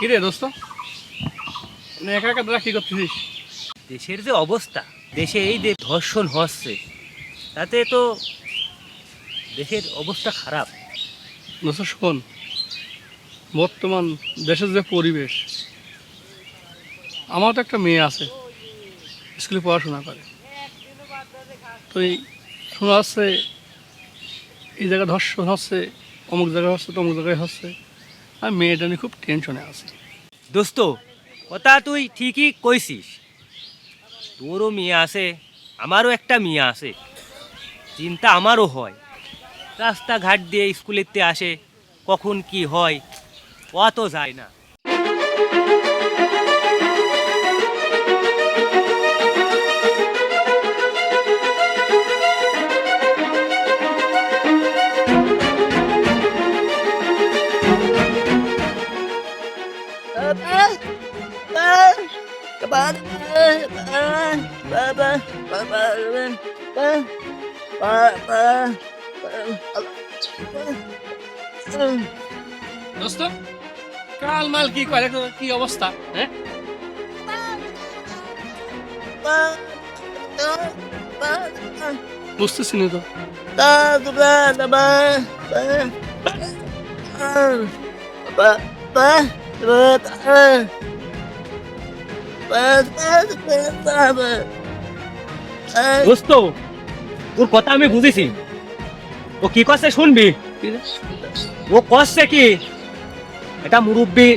কিরে দোস্ত, একা একা তোরা কি করতেছিস? দেশের যে অবস্থা, দেশে এই যে ধর্ষণ হচ্ছে, তাতে তো দেশের অবস্থা খারাপ। দোস্ত শোন, বর্তমান দেশের যে পরিবেশ, আমার তো একটা মেয়ে আছে, স্কুলে পড়াশোনা করে। তো এই শোনা যাচ্ছে এই জায়গায় ধর্ষণ হচ্ছে, অমুক জায়গায় হচ্ছে, তমুক জায়গায় হচ্ছে। আমি মেয়েটা নিয়ে খুব টেনশনে আছি। দোস্ত, কথা তুই ঠিকই কইছিস। তোরও মেয়ে আছে, আমারও একটা মেয়ে আছে, চিন্তা আমারও হয়। রাস্তাঘাট দিয়ে স্কুলেতে আসে, কখন কি হয় ও তো যায় না। দোস্ত কাল মাল কি করে, কি অবস্থা? হ্যাঁ, বুঝতেছি না তো। দোস্ত, ওর কথা আমি বুঝেছি। ও কি করছে শুনবি? ও করছে কি, এটা মুরব্বী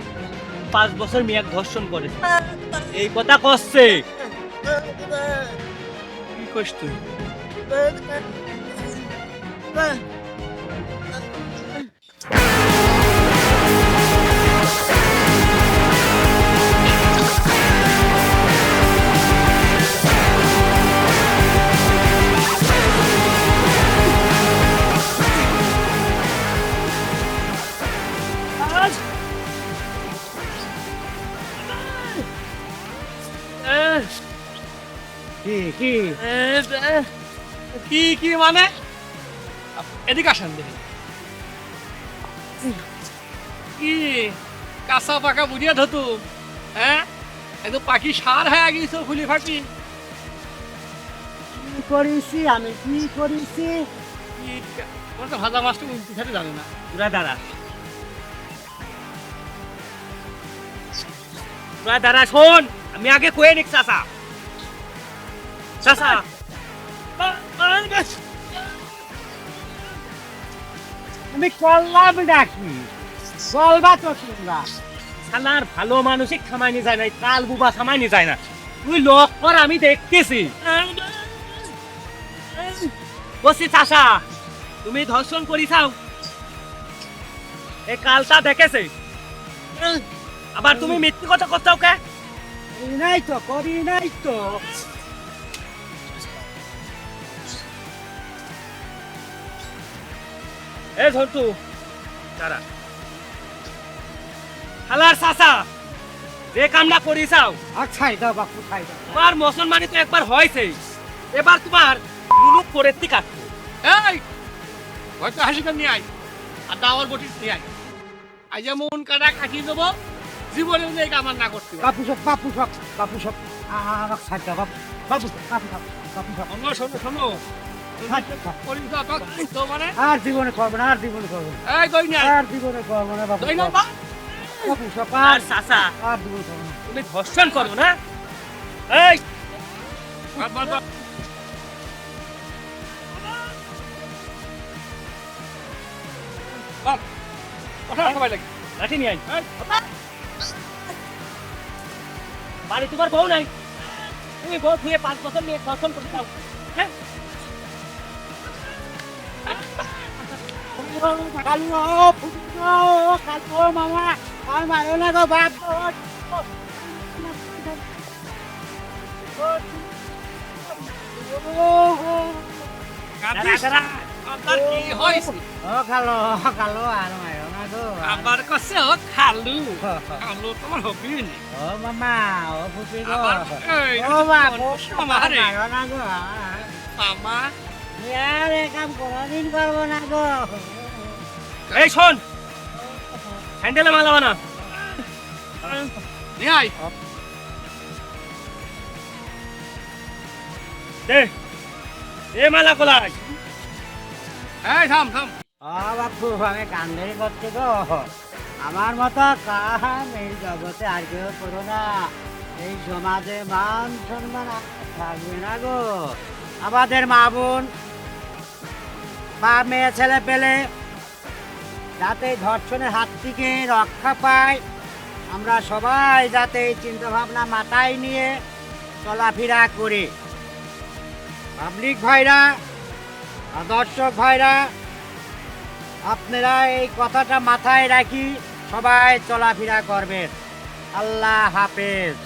5 বছর মেয়ে ধর্ষণ করে, এই কথা করছে। কি কইস তুই? কি কি কি কি মানে? এদিকে আসেন দেখি। কি কাঁচা পাকা বুঝিয়ে ধতু? হ্যাঁ, একদম পাখি সার হয়ে গেছো, ফুলি ফাটি। কি করেছি আমি, কি করেছি? তোমার তো ভাজা মাছটা উল্টি খেতে জানে না। তোরা দাঁড়া, তোরা দাঁড়া, শোন আমি আগে কয়ে নিক। চাচা চাচা, আমি করলাম নাকি বলবা তো তোমরা? শালার ভালো মানসিক থামাইনি যায় না, কাল বুবা থামাইনি যায় না। তুই লক কর, আমি দেখতেছি। বলছি চাচা, তুমি ধর্ষণ করিছাও, এই কালটা দেখেছে, আবার তুমি মিথ্যে কথা করছাও কে? করি নাই তো, করি নাই তো। এ ঝন্টু দাঁড়া। শালার চাচা, যে কামটা করিছাও, ছাই দাও বাপু, ছাই দাও। তোমার মুসলমানি তো একবার হয়েছে, এবার তোমার মুলুক করে কাটবো। এই হয়তো হাসিকার নিয়ে আয়, আর দাওয়ার বটি নিয়ে আয়। আজ যেমন কাটা কাটিয়ে দেবো, জীবনে এই কামার না করতে পারবো। বাপু সব, বাপু সব, বাপু সব। আমাকে ছাই দাও বাপু, বাপু সব, বাপু সব, বাপু সব। শোনো শোনো শোনো, করিস না তো মানে? আর জীবনে করবো না, আর জীবনে করবো না, এই দই না, আর জীবনে করবো না বাপু দই না সব। বা। বাপু সব, আর আর চাচা, আর জীবনে করবো না। তুমি ধর্ষণ করো না? এই বাদ, বাদ, বাদ। বাদ, কথা সবাই লাগে। লাঠি নিয়ে আই। এই, বাড়ি তোমার বউ নাই, তুমি বউ ধুয়ে 5 বছর নিয়ে ধর্ষণ করে দাও। হ্যাঁ, কালু ফুটো, কালু মামা, আর মারো না গো বাপ। কাঁদিস? দাঁড়া, আপনার কি হয়েছে? ও কালো, কালো আর মারো না গো। আবার কাছে ও খালু, খালু তোমার হবি নি। ও মামা, ও ফুপি গো। আবার এই, ও বাপু, আমারে। মারো না গো। মামা, আর এ কাম কোনোদিন করবো না গো। এই শোন, স্যান্ডেলে মালাবা না। নিয়ে আয় দে এ মালা কলাই এই থাম থাম বাপু আমি কান্দারি করছি গো, আমার মতো কাম এই জগতে আর কেউ করো না। এই সমাজে মান সম্মান আর থাকবে না গো। আমাদের মা বোন বা মেয়ে ছেলে পেলে যাতে এই ধর্ষণের হাত থেকে রক্ষা পায়, আমরা সবাই যাতে এই চিন্তা ভাবনা মাথায় নিয়ে চলাফেরা করি। পাবলিক ভাইরা আর দর্শক ভাইরা, আপনারা এই কথাটা মাথায় রাখি সবাই চলাফেরা করবেন। আল্লাহ হাফেজ।